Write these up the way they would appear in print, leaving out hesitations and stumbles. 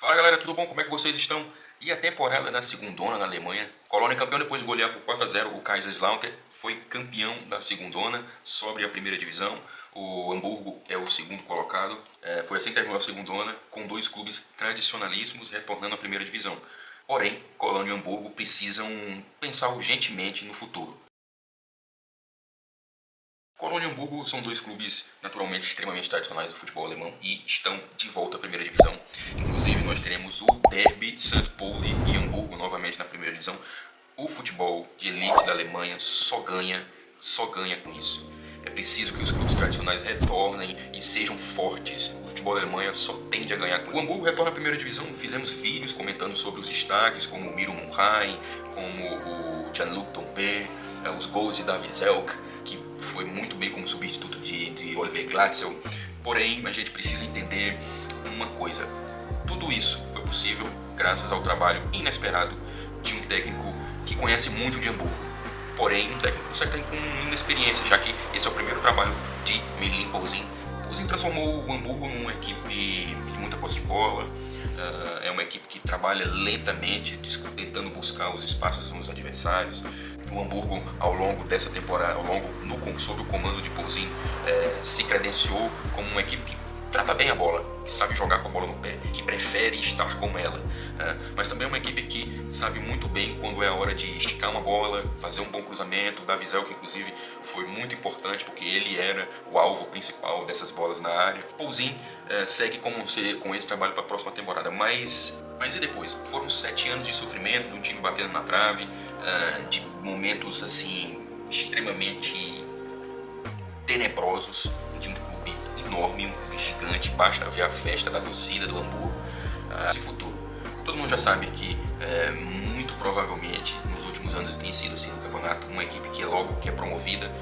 Fala galera, tudo bom? Como é que vocês estão? E a temporada da segundona na Alemanha. Colônia campeão depois de golear por 4-0 o Kaiserslautern, foi campeão da segundona, sobe a primeira divisão. O Hamburgo é o segundo colocado. Foi assim que terminou a segundona, com dois clubes tradicionalíssimos retornando à primeira divisão. Porém, Colônia e Hamburgo precisam pensar urgentemente no futuro. Colônia e Hamburgo são dois clubes naturalmente extremamente tradicionais do futebol alemão e estão de volta à primeira divisão. Inclusive nós teremos o derby St. Pauli e Hamburgo novamente na primeira divisão. O futebol de elite da Alemanha só ganha com isso. É preciso que os clubes tradicionais retornem e sejam fortes. O futebol da Alemanha só tende a ganhar com isso. O Hamburgo retorna à primeira divisão. Fizemos vídeos comentando sobre os destaques, como o Miro Munheim, como o Gianluca Dompe, os gols de Davi Selk, que foi muito bem como substituto de Oliver Glatzel. Porém, a gente precisa entender uma coisa. Tudo isso foi possível graças ao trabalho inesperado de um técnico que conhece muito de Hamburgo. Porém, um técnico certo com inexperiência, já que esse é o primeiro trabalho de Mirlin Pausin. Pausin transformou o Hamburgo numa equipe de muita posse de bola. É uma equipe que trabalha lentamente, tentando buscar os espaços nos adversários. O Hamburgo, ao longo dessa temporada, sob o comando de Pausin, se credenciou como uma equipe que trata bem a bola, que sabe jogar com a bola no pé, que prefere estar com ela. Mas também é uma equipe que sabe muito bem quando é a hora de esticar uma bola, fazer um bom cruzamento. O Davi Selk, inclusive, foi muito importante porque ele era o alvo principal dessas bolas na área. Pausin segue com esse trabalho para a próxima temporada. Mas e depois? Foram 7 anos de sofrimento, de um time batendo na trave, de momentos assim extremamente tenebrosos, de um clube enorme, um clube gigante. Basta ver a festa da torcida do Hamburgo. Esse futuro, todo mundo já sabe que muito provavelmente nos últimos anos tem sido assim no campeonato, uma equipe que logo que é promovida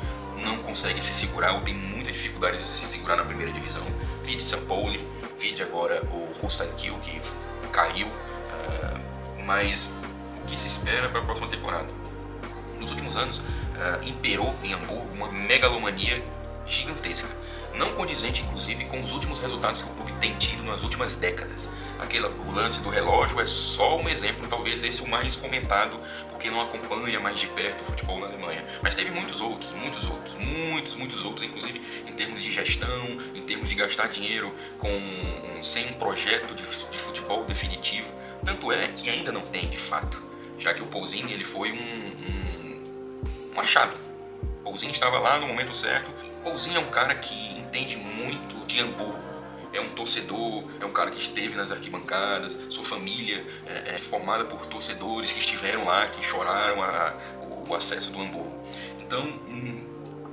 não consegue se segurar ou tem muita dificuldade de se segurar na primeira divisão. Vide St. Pauli, vide agora o Holstein Kiel, que caiu. Mas o que se espera para a próxima temporada? Nos últimos anos imperou em Hamburgo uma megalomania gigantesca, não condizente inclusive com os últimos resultados que o clube tem tido nas últimas décadas. O lance do relógio é só um exemplo, talvez esse o mais comentado, porque não acompanha mais de perto o futebol na Alemanha. Mas teve muitos outros, inclusive em termos de gestão, em termos de gastar dinheiro sem um projeto de futebol definitivo. Tanto é que ainda não tem de fato, já que o Pausin ele foi um achado. Pausin estava lá no momento certo. Pausin é um cara que entende muito de Hamburgo. É um torcedor, é um cara que esteve nas arquibancadas. Sua família é formada por torcedores que estiveram lá, que choraram o acesso do Hamburgo. Então,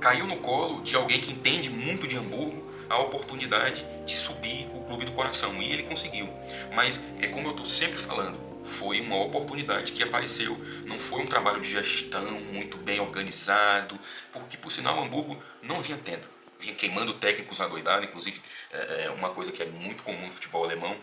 caiu no colo de alguém que entende muito de Hamburgo a oportunidade de subir o clube do coração. E ele conseguiu. Mas, como eu estou sempre falando, foi uma oportunidade que apareceu, não foi um trabalho de gestão muito bem organizado, porque por sinal o Hamburgo não vinha queimando técnicos na doidada. Inclusive uma coisa que é muito comum no futebol alemão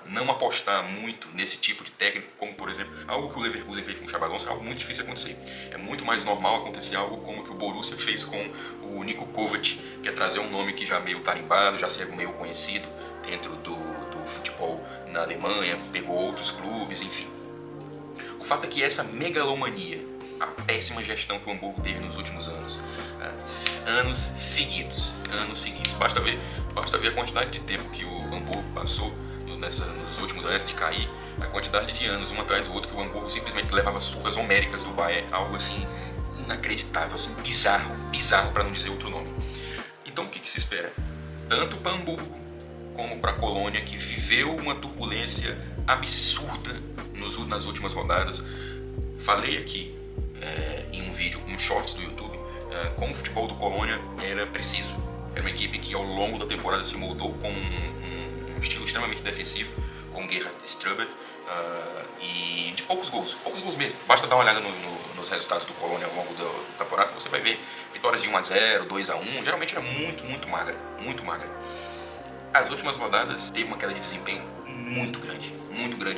não apostar muito nesse tipo de técnico, como por exemplo algo que o Leverkusen fez com o Xabi Alonso. É algo muito difícil de acontecer. É muito mais normal acontecer algo como que o Borussia fez com o Niko Kovac, que é trazer um nome que já meio tarimbado, já ser meio conhecido dentro do futebol na Alemanha, pegou outros clubes, enfim. O fato é que essa megalomania, a péssima gestão que o Hamburgo teve nos últimos anos, anos seguidos, basta ver a quantidade de tempo que o Hamburgo passou nos últimos anos de cair, a quantidade de anos um atrás do outro que o Hamburgo simplesmente levava surras homéricas do Bayern, algo assim inacreditável, assim, bizarro para não dizer outro nome. Então o que se espera? Tanto para Hamburgo como para a Colônia, que viveu uma turbulência absurda nas últimas rodadas. Falei aqui em um vídeo, um shorts do YouTube, como o futebol do Colônia era preciso. Era uma equipe que ao longo da temporada se moldou com um estilo extremamente defensivo, com Gerhard Ströber, e de poucos gols mesmo. Basta dar uma olhada nos resultados do Colônia ao longo do campeonato, você vai ver vitórias de 1-0, 2-1, geralmente era muito magra. As últimas rodadas teve uma queda de desempenho muito grande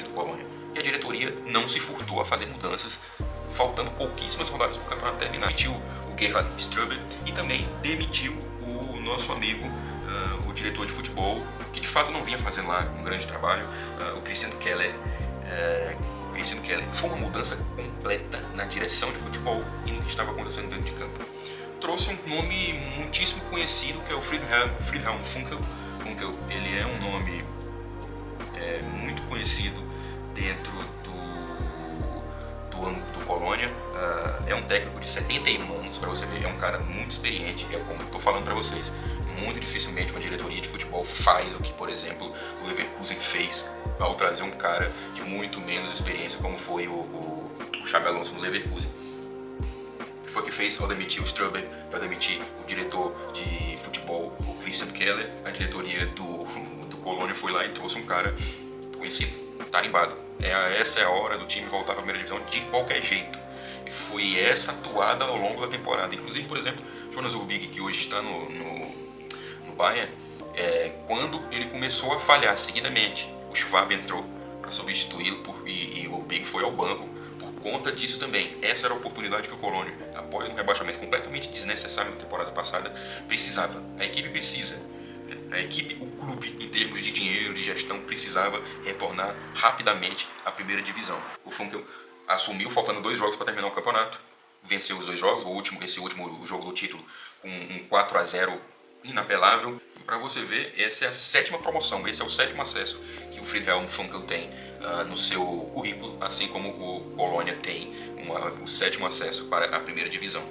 do Colônia. E a diretoria não se furtou a fazer mudanças, faltando pouquíssimas rodadas para o campeonato terminar. Demitiu o Gerhard Ströber e também demitiu o nosso amigo, o diretor de futebol, que de fato não vinha fazendo lá um grande trabalho. O Christian Keller foi uma mudança completa na direção de futebol e no que estava acontecendo dentro de campo. Trouxe um nome muitíssimo conhecido, que é o Friedhelm Funkel. Ele é um nome muito conhecido dentro do Colônia. É um técnico de 71 anos, para você ver, é um cara muito experiente, é como eu estou falando para vocês. Muito dificilmente uma diretoria de futebol faz o que, por exemplo, o Leverkusen fez ao trazer um cara de muito menos experiência, como foi o Xabi Alonso no Leverkusen. Foi que fez ao demitir o Ströber, para demitir o diretor de futebol, o Christian Keller. A diretoria do Colônia foi lá e trouxe um cara conhecido, tarimbado. Essa é a hora do time voltar para a primeira divisão de qualquer jeito. E foi essa atuada ao longo da temporada. Inclusive, por exemplo, Jonas Urbig, que hoje está no Bayern, quando ele começou a falhar seguidamente, o Schwab entrou para substituí-lo e o Urbig foi ao banco. Por conta disso também, essa era a oportunidade que o Colônia, após um rebaixamento completamente desnecessário na temporada passada, precisava. A equipe precisa. O clube, em termos de dinheiro, de gestão, precisava retornar rapidamente à primeira divisão. O Funkel assumiu faltando 2 jogos para terminar o campeonato, venceu os 2 jogos, esse último jogo do título com um 4-0 inapelável. Para você ver, essa é a 7ª promoção, esse é o 7º acesso que o Friedhelm Funkel tem no seu currículo, assim como o Colônia tem o 7º acesso para a primeira divisão.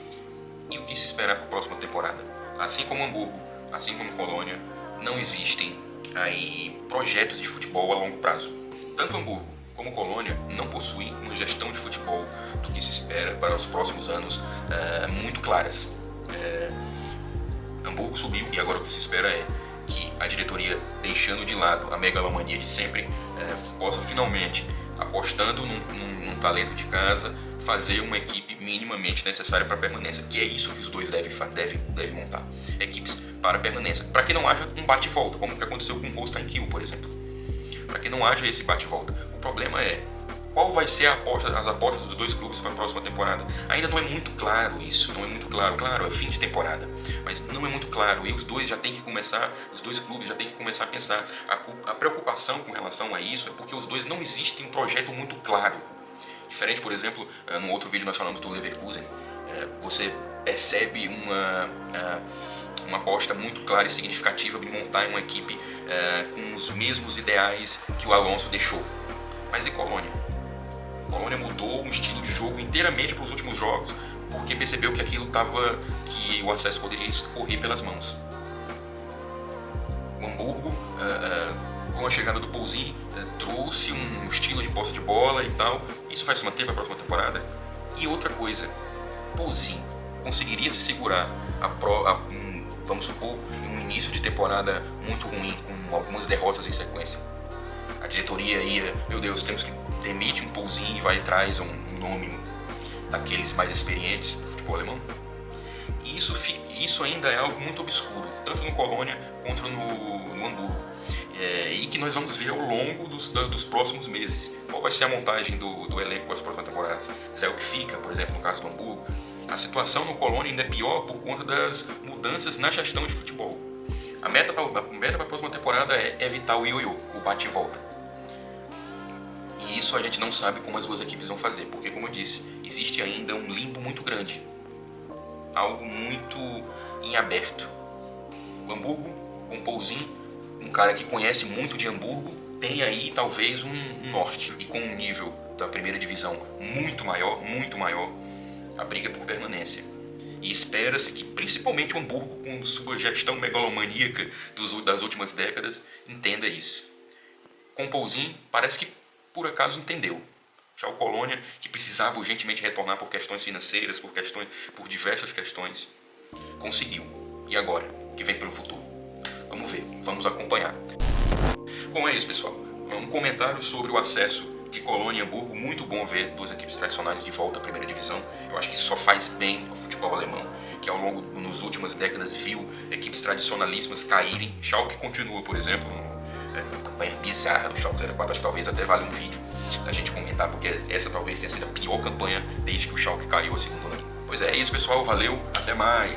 E o que se espera para a próxima temporada? Assim como Hamburgo, assim como Colônia, não existem aí projetos de futebol a longo prazo. Tanto Hamburgo como Colônia não possuem uma gestão de futebol do que se espera para os próximos anos muito claras. Hamburgo subiu e agora o que se espera é que a diretoria, deixando de lado a megalomania de sempre, possa finalmente, apostando num talento de casa, fazer uma equipe minimamente necessária para a permanência, que é isso que os dois devem montar. Equipes para a permanência, para que não haja um bate-volta, como o que aconteceu com o Holstein Kiel, por exemplo. Para que não haja esse bate-volta. O problema é qual vai ser as apostas dos 2 clubes para a próxima temporada. Ainda não é muito claro isso, não é muito claro. Claro, é fim de temporada, mas não é muito claro e os 2 já têm que começar, os 2 clubes já têm que começar a pensar. A preocupação com relação a isso é porque os 2 não existem um projeto muito claro. Diferente, por exemplo, no outro vídeo nós falamos do Leverkusen, você percebe uma aposta muito clara e significativa de montar uma equipe com os mesmos ideais que o Alonso deixou. Mas e Colônia? Colônia mudou um estilo de jogo inteiramente para os últimos jogos, porque percebeu que que o acesso poderia escorrer pelas mãos. O Hamburgo, com a chegada do Poulsen, trouxe um estilo de posse de bola e tal. Isso vai se manter para a próxima temporada. E outra coisa, Poulsen conseguiria se segurar vamos supor, um início de temporada muito ruim, com algumas derrotas em sequência. A diretoria ia, meu Deus, temos que demitir um Poulsen e vai e traz um nome daqueles mais experientes do futebol alemão. E isso ainda é algo muito obscuro, tanto no Colônia quanto no Hamburgo. E que nós vamos ver ao longo dos próximos meses. Qual vai ser a montagem do elenco para as próximas temporadas? Se é o que fica, por exemplo, no caso do Hamburgo. A situação no Colônia ainda é pior por conta das mudanças na gestão de futebol. A meta para a próxima temporada é evitar o ioiô, o bate e volta. E isso a gente não sabe como as 2 equipes vão fazer, porque, como eu disse, existe ainda um limbo muito grande. Algo muito em aberto. O Hamburgo, com o Poulsen, um cara que conhece muito de Hamburgo, tem aí talvez um norte. E com um nível da primeira divisão muito maior, a briga por permanência. E espera-se que principalmente o Hamburgo, com sua gestão megalomaníaca das últimas décadas, entenda isso. Com o Poulsen, parece que por acaso entendeu. Já o Colônia, que precisava urgentemente retornar por questões financeiras, por diversas questões, conseguiu. E agora? O que vem pelo futuro? Vamos ver, vamos acompanhar. Bom, é isso, pessoal. Um comentário sobre o acesso de Colônia e Hamburgo. Muito bom ver 2 equipes tradicionais de volta à primeira divisão. Eu acho que isso só faz bem ao futebol alemão, que nas últimas décadas viu equipes tradicionalíssimas caírem. Schalke continua, por exemplo, uma campanha bizarra do Schalke 04. Acho que talvez até vale um vídeo da gente comentar, porque essa talvez tenha sido a pior campanha desde que o Schalke caiu a segunda linha. Pois é isso, pessoal. Valeu, até mais!